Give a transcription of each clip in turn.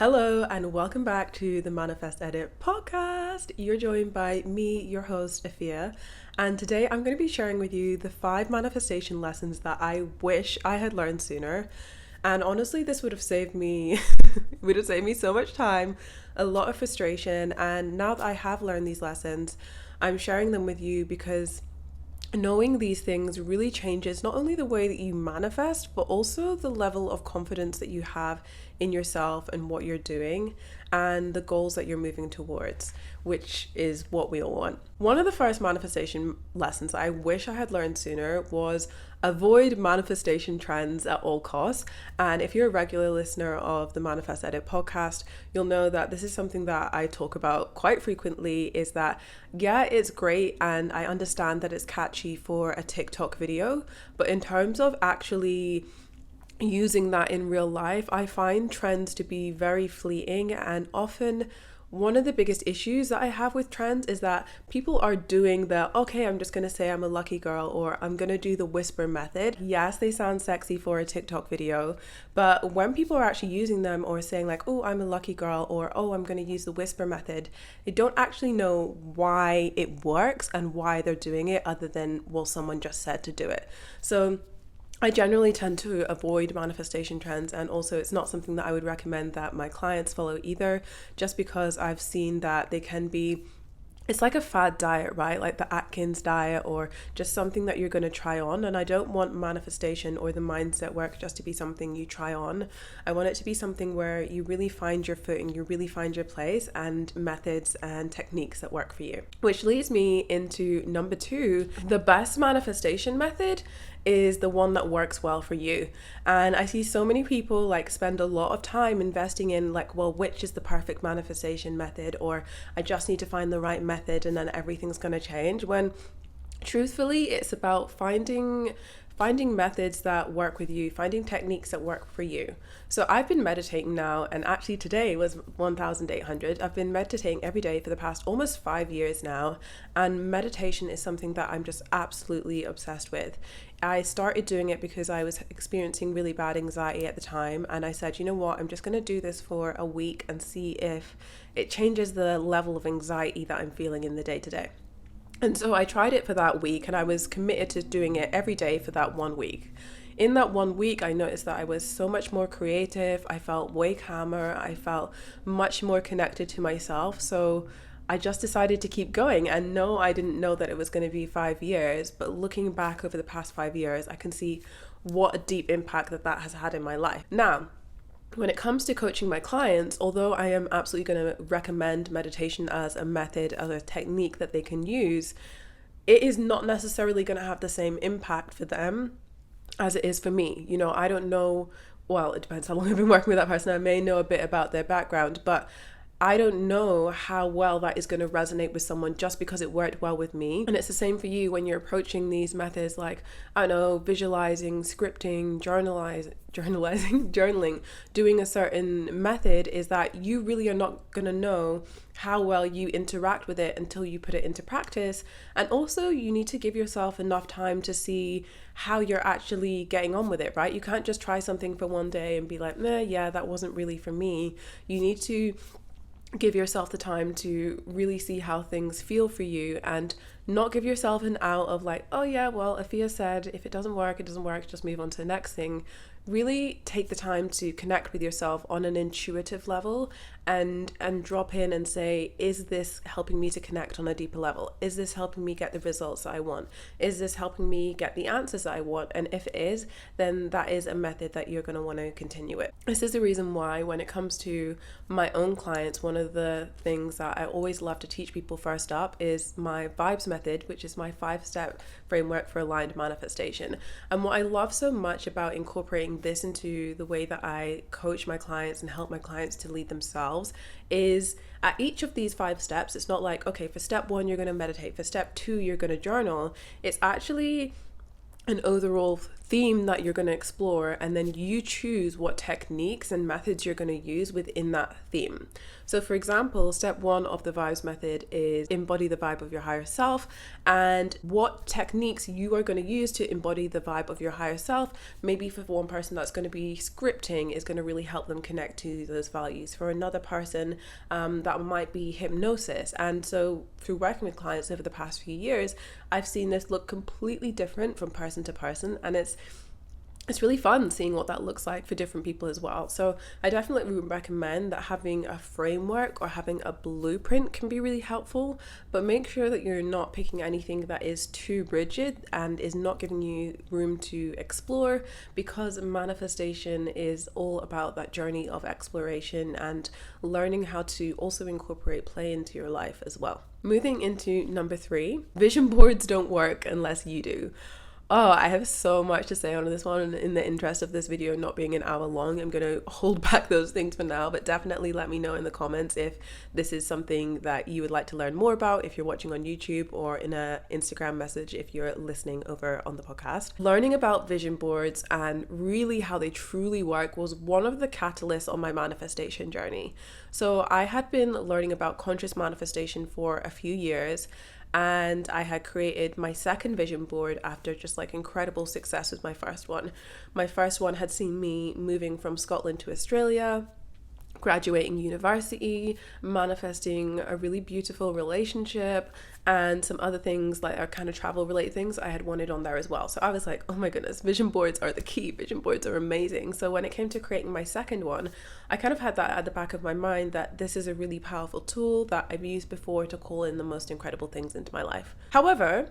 Hello and welcome back to the Manifest Edit podcast. You're joined by me, your host, Afia, and today I'm going to be sharing with you the 5 manifestation lessons that I wish I had learned sooner. And honestly, this would have saved me so much time, a lot of frustration, and now that I have learned these lessons, I'm sharing them with you because knowing these things really changes not only the way that you manifest, but also the level of confidence that you have in yourself and what you're doing and the goals that you're moving towards, which is what we all want. One of the first manifestation lessons I wish I had learned sooner was avoid manifestation trends at all costs. And if you're a regular listener of the Manifest Edit podcast, you'll know that this is something that I talk about quite frequently, is that, yeah, it's great and I understand that it's catchy for a TikTok video, but in terms of actually using that in real life, I find trends to be very fleeting, and often one of the biggest issues that I have with trends is that people are doing okay, I'm just going to say I'm a lucky girl, or I'm going to do the whisper method. Yes, they sound sexy for a TikTok video, but when people are actually using them or saying like, oh, I'm a lucky girl, or oh, I'm going to use the whisper method, they don't actually know why it works and why they're doing it other than, well, someone just said to do it. So I generally tend to avoid manifestation trends, and also it's not something that I would recommend that my clients follow either, just because I've seen that they can be, it's like a fad diet, right? Like the Atkins diet, or just something that you're going to try on. And I don't want manifestation or the mindset work just to be something you try on. I want it to be something where you really find your footing, you really find your place, and methods and techniques that work for you. Which leads me into number 2. The best manifestation method is the one that works well for you. And I see so many people like spend a lot of time investing in like, well, which is the perfect manifestation method, or I just need to find the right method and then everything's going to change, when truthfully it's about finding methods that work with you, finding techniques that work for you. So I've been meditating now, and actually today was 1800. I've been meditating every day for the past almost 5 years now, and meditation is something that I'm just absolutely obsessed with. I started doing it because I was experiencing really bad anxiety at the time, and I said, you know what, I'm just going to do this for a week and see if it changes the level of anxiety that I'm feeling in the day-to-day. And so I tried it for that week, and I was committed to doing it every day for that 1 week. In that 1 week, I noticed that I was so much more creative. I felt way calmer. I felt much more connected to myself. So I just decided to keep going. And no, I didn't know that it was going to be 5 years. But looking back over the past 5 years, I can see what a deep impact that has had in my life. Now, when it comes to coaching my clients, although I am absolutely going to recommend meditation as a method, as a technique that they can use, it is not necessarily going to have the same impact for them as it is for me. You know, I don't know, well, it depends how long I've been working with that person. I may know a bit about their background, but I don't know how well that is going to resonate with someone just because it worked well with me. And it's the same for you when you're approaching these methods like, I don't know, visualizing, scripting, journaling, doing a certain method, is that you really are not going to know how well you interact with it until you put it into practice. And also you need to give yourself enough time to see how you're actually getting on with it, right? You can't just try something for one day and be like, nah, yeah, that wasn't really for me. You need to give yourself the time to really see how things feel for you, and not give yourself an out of like, oh yeah, well, Afia said if it doesn't work, just move on to the next thing. Really take the time to connect with yourself on an intuitive level, and drop in and say, is this helping me to connect on a deeper level? Is this helping me get the results that I want? Is this helping me get the answers that I want? And if it is, then that is a method that you're going to want to continue with. This is the reason why when it comes to my own clients, one of the things that I always love to teach people first up is my vibes method, which is my 5-step framework for aligned manifestation. And what I love so much about incorporating this into the way that I coach my clients and help my clients to lead themselves is at each of these 5 steps, it's not like, okay, for step 1, you're going to meditate. For step 2, you're going to journal. It's actually an overall theme that you're going to explore, and then you choose what techniques and methods you're going to use within that theme. So for example, step 1 of the vibes method is embody the vibe of your higher self, and what techniques you are going to use to embody the vibe of your higher self. Maybe for one person that's going to be scripting, is going to really help them connect to those values. For another person, that might be hypnosis. And so through working with clients over the past few years, I've seen this look completely different from person to person, and it's really fun seeing what that looks like for different people as well. So I definitely would recommend that having a framework or having a blueprint can be really helpful, but make sure that you're not picking anything that is too rigid and is not giving you room to explore, because manifestation is all about that journey of exploration and learning how to also incorporate play into your life as well. Moving into number 3, vision boards don't work unless you do. Oh, I have so much to say on this one, and in the interest of this video not being an hour long, I'm going to hold back those things for now, but definitely let me know in the comments if this is something that you would like to learn more about if you're watching on YouTube, or in an Instagram message if you're listening over on the podcast. Learning about vision boards and really how they truly work was one of the catalysts on my manifestation journey. So I had been learning about conscious manifestation for a few years, and I had created my second vision board after just like incredible success with my first one. My first one had seen me moving from Scotland to Australia, graduating university, manifesting a really beautiful relationship, and some other things like our kind of travel related things I had wanted on there as well. So I was like, oh my goodness, vision boards are the key. Vision boards are amazing. So when it came to creating my second one, I kind of had that at the back of my mind, that this is a really powerful tool that I've used before to call in the most incredible things into my life. However,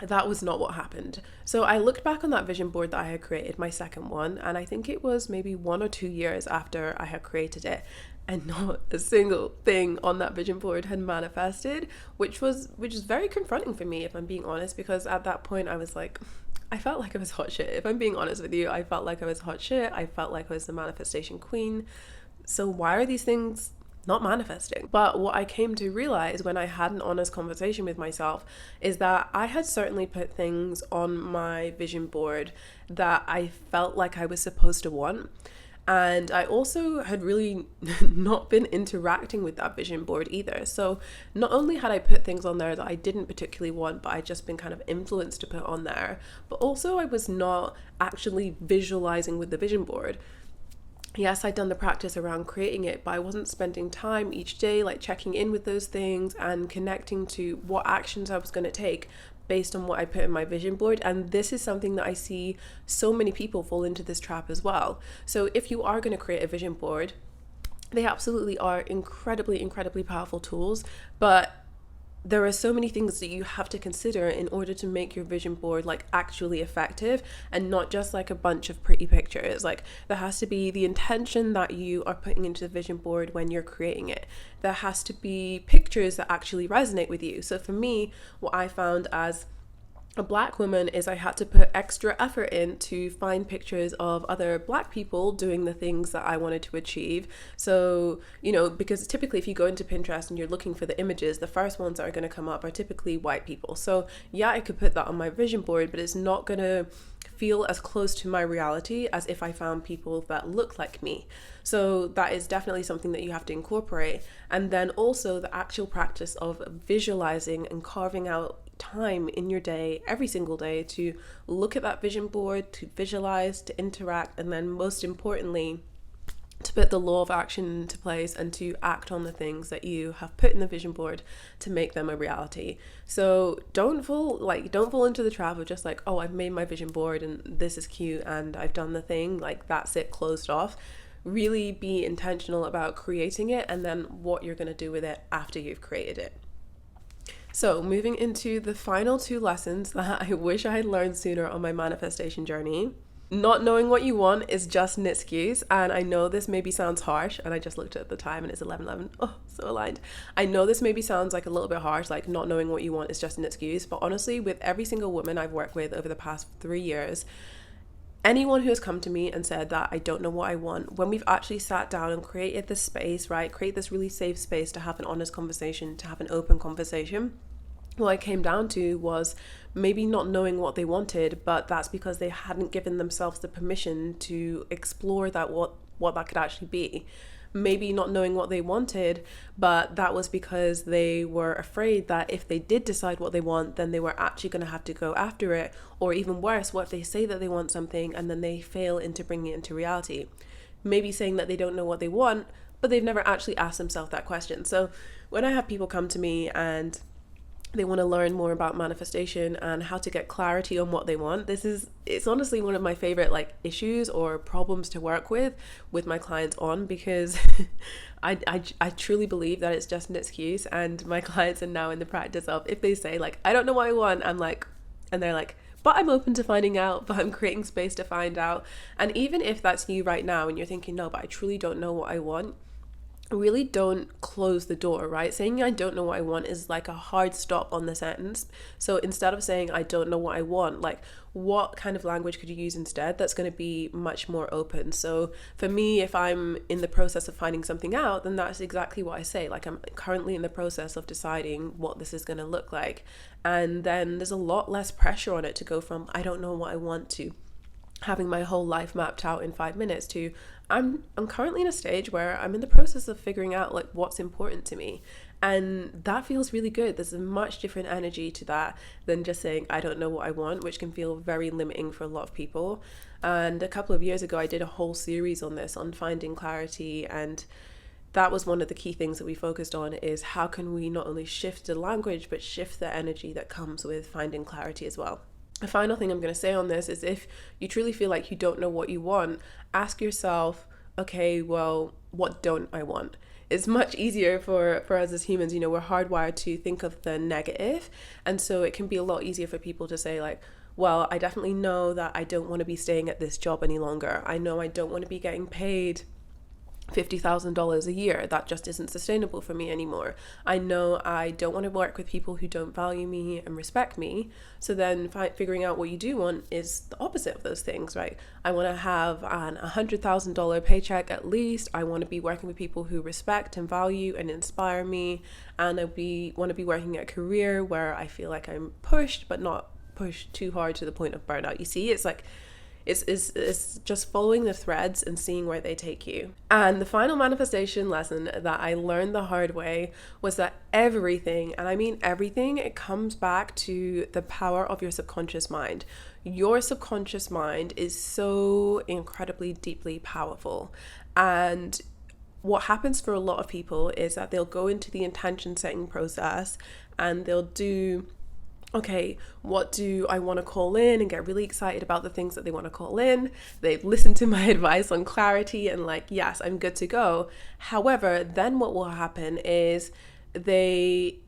that was not what happened. So I looked back on that vision board that I had created, my second one, and I think it was maybe 1 or 2 years after I had created it, and not a single thing on that vision board had manifested, which is very confronting for me, if I'm being honest, because at that point I was like, I felt like I was hot shit. If I'm being honest with you, I felt like I was hot shit. I felt like I was the manifestation queen. So why are these things not manifesting? But what I came to realize when I had an honest conversation with myself is that I had certainly put things on my vision board that I felt like I was supposed to want. And I also had really not been interacting with that vision board either. So not only had I put things on there that I didn't particularly want, but I'd just been kind of influenced to put on there, but also I was not actually visualizing with the vision board. Yes, I'd done the practice around creating it, but I wasn't spending time each day like checking in with those things and connecting to what actions I was going to take based on what I put in my vision board. And this is something that I see so many people fall into this trap as well. So if you are going to create a vision board, they absolutely are incredibly, incredibly powerful tools, but there are so many things that you have to consider in order to make your vision board like actually effective, and not just like a bunch of pretty pictures. Like there has to be the intention that you are putting into the vision board when you're creating it. There has to be pictures that actually resonate with you. So for me, what I found as a Black woman is I had to put extra effort in to find pictures of other Black people doing the things that I wanted to achieve. So, you know, because typically if you go into Pinterest and you're looking for the images, the first ones that are going to come up are typically white people. So yeah, I could put that on my vision board, but it's not going to feel as close to my reality as if I found people that look like me. So that is definitely something that you have to incorporate. And then also the actual practice of visualizing and carving out time in your day, every single day, to look at that vision board, to visualize, to interact, and then most importantly, to put the law of action into place and to act on the things that you have put in the vision board to make them a reality. So don't fall into the trap of just like, oh, I've made my vision board and this is cute and I've done the thing, like that's it, closed off. Really be intentional about creating it and then what you're going to do with it after you've created it. So moving into the final 2 lessons that I wish I had learned sooner on my manifestation journey. Not knowing what you want is just an excuse, and I know this maybe sounds harsh, and I just looked at the time and it's 11:11. Oh, so aligned. I know this maybe sounds like a little bit harsh, like not knowing what you want is just an excuse, but honestly, with every single woman I've worked with over the past 3 years, anyone who has come to me and said that I don't know what I want, when we've actually sat down and created this space, right, create this really safe space to have an honest conversation, to have an open conversation, what it came down to was maybe not knowing what they wanted, but that's because they hadn't given themselves the permission to explore that what that could actually be. Maybe not knowing what they wanted, but that was because they were afraid that if they did decide what they want, then they were actually going to have to go after it. Or even worse, what if they say that they want something and then they fail into bringing it into reality? Maybe saying that they don't know what they want, but they've never actually asked themselves that question. So when I have people come to me and they want to learn more about manifestation and how to get clarity on what they want, it's honestly one of my favorite issues or problems to work with my clients on, because I truly believe that it's just an excuse. And my clients are now in the practice of, if they say I don't know what I want, I'm like, and they're like, but I'm open to finding out, but I'm creating space to find out. And even if that's you right now and you're thinking, no, but I truly don't know what I want, really don't close the door, right? Saying I don't know what I want is like a hard stop on the sentence. So instead of saying I don't know what I want, what kind of language could you use instead that's going to be much more open? So for me, if I'm in the process of finding something out, then that's exactly what I say. I'm currently in the process of deciding what this is going to look like. And then there's a lot less pressure on it to go from I don't know what I want to having my whole life mapped out in 5 minutes to I'm currently in a stage where I'm in the process of figuring out what's important to me. And that feels really good. There's a much different energy to that than just saying I don't know what I want, which can feel very limiting for a lot of people. And a couple of years ago, I did a whole series on this, on finding clarity, and that was one of the key things that we focused on, is how can we not only shift the language, but shift the energy that comes with finding clarity as well. The final thing I'm going to say on this is, if you truly feel like you don't know what you want, ask yourself, okay, well, what don't I want? It's much easier for us as humans, we're hardwired to think of the negative. And so it can be a lot easier for people to say well, I definitely know that I don't want to be staying at this job any longer. I know I don't want to be getting paid $50,000 a year. That just isn't sustainable for me anymore. I know I don't want to work with people who don't value me and respect me. So then figuring out what you do want is the opposite of those things, right? I want to have an $100,000 paycheck at least. I want to be working with people who respect and value and inspire me. And want to be working at a career where I feel like I'm pushed, but not pushed too hard to the point of burnout. You see, it's it's just following the threads and seeing where they take you. And the final manifestation lesson that I learned the hard way was that everything, and I mean everything, it comes back to the power of your subconscious mind. Your subconscious mind is so incredibly deeply powerful. And what happens for a lot of people is that they'll go into the intention setting process and they'll do, okay, what do I want to call in, and get really excited about the things that they want to call in. They've listened to my advice on clarity and yes, I'm good to go. However, then what will happen is they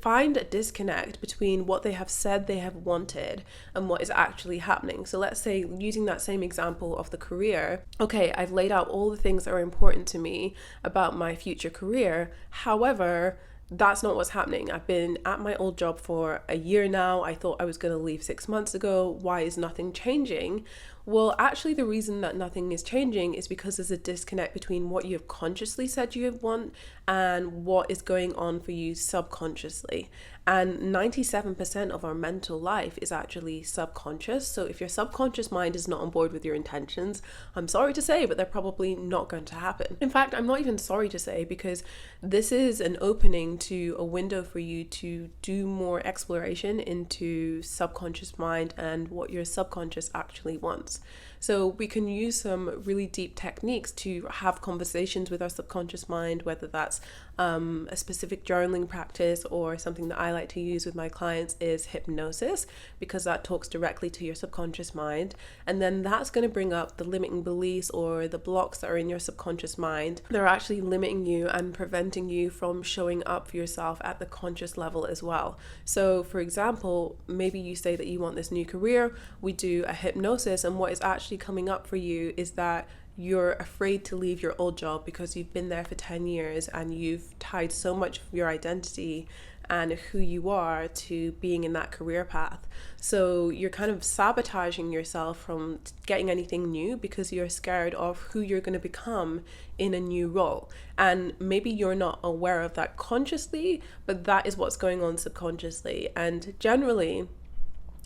find a disconnect between what they have said they have wanted and what is actually happening. So let's say, using that same example of the career, okay, I've laid out all the things that are important to me about my future career. However, that's not what's happening. I've been at my old job for a year now. I thought I was going to leave 6 months ago. Why is nothing changing? Well, actually, the reason that nothing is changing is because there's a disconnect between what you have consciously said you want and what is going on for you subconsciously. And 97% of our mental life is actually subconscious. So if your subconscious mind is not on board with your intentions, I'm sorry to say, but they're probably not going to happen. In fact, I'm not even sorry to say, because this is an opening to a window for you to do more exploration into subconscious mind and what your subconscious actually wants. So we can use some really deep techniques to have conversations with our subconscious mind, whether that's a specific journaling practice, or something that I like to use with my clients is hypnosis, because that talks directly to your subconscious mind. And then that's going to bring up the limiting beliefs or the blocks that are in your subconscious mind. They're actually limiting you and preventing you from showing up for yourself at the conscious level as well. So for example, maybe you say that you want this new career, we do a hypnosis, and what is actually coming up for you is that you're afraid to leave your old job because you've been there for 10 years and you've tied so much of your identity and who you are to being in that career path. So you're kind of sabotaging yourself from getting anything new because you're scared of who you're going to become in a new role. And maybe you're not aware of that consciously, but that is what's going on subconsciously. And generally,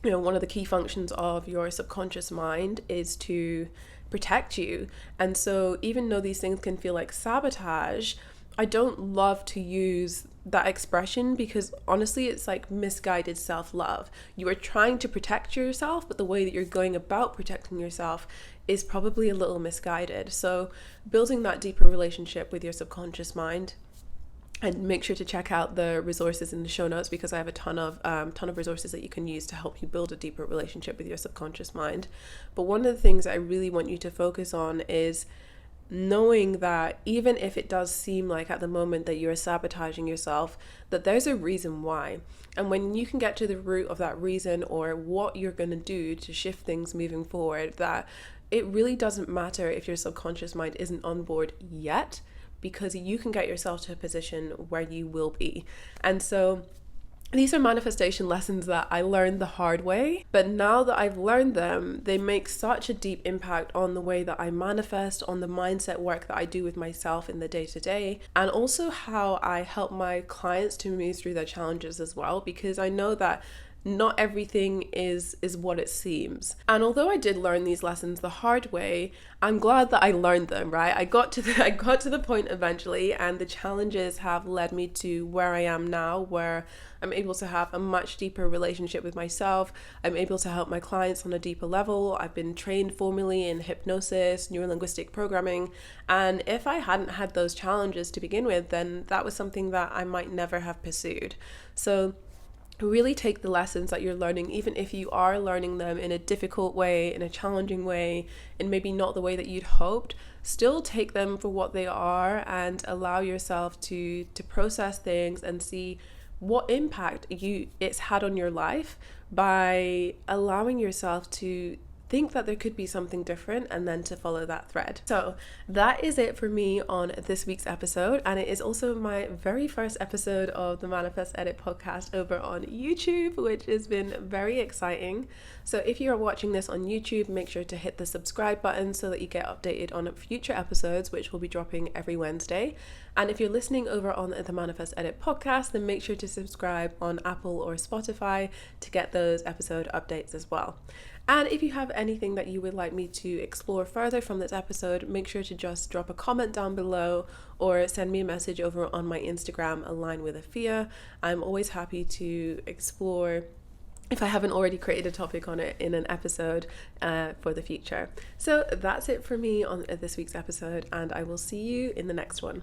one of the key functions of your subconscious mind is to protect you. And so even though these things can feel like sabotage, I don't love to use that expression because honestly, it's like misguided self-love. You are trying to protect yourself, but the way that you're going about protecting yourself is probably a little misguided. So building that deeper relationship with your subconscious mind. And make sure to check out the resources in the show notes because I have a ton of resources that you can use to help you build a deeper relationship with your subconscious mind. But one of the things I really want you to focus on is knowing that even if it does seem like at the moment that you're sabotaging yourself, that there's a reason why. And when you can get to the root of that reason or what you're going to do to shift things moving forward, that it really doesn't matter if your subconscious mind isn't on board yet, because you can get yourself to a position where you will be. And so these are manifestation lessons that I learned the hard way, but now that I've learned them, they make such a deep impact on the way that I manifest, on the mindset work that I do with myself in the day-to-day, and also how I help my clients to move through their challenges as well, because I know that not everything is what it seems. And although I did learn these lessons the hard way, I'm glad that I learned them, right? I got to the point eventually, and the challenges have led me to where I am now, where I'm able to have a much deeper relationship with myself. I'm able to help my clients on a deeper level. I've been trained formally in hypnosis, neurolinguistic programming, and if I hadn't had those challenges to begin with, then that was something that I might never have pursued. So really take the lessons that you're learning, even if you are learning them in a difficult way, in a challenging way, and maybe not the way that you'd hoped, still take them for what they are and allow yourself to process things and see what impact it's had on your life by allowing yourself to think that there could be something different and then to follow that thread. So that is it for me on this week's episode, and it is also my very first episode of the Manifest Edit podcast over on YouTube, which has been very exciting. So if you are watching this on YouTube, make sure to hit the subscribe button so that you get updated on future episodes, which will be dropping every Wednesday. And if you're listening over on the Manifest Edit podcast, then make sure to subscribe on Apple or Spotify to get those episode updates as well. And if you have anything that you would like me to explore further from this episode, make sure to just drop a comment down below or send me a message over on my Instagram, Align with Afia. I'm always happy to explore if I haven't already created a topic on it in an episode for the future. So that's it for me on this week's episode, and I will see you in the next one.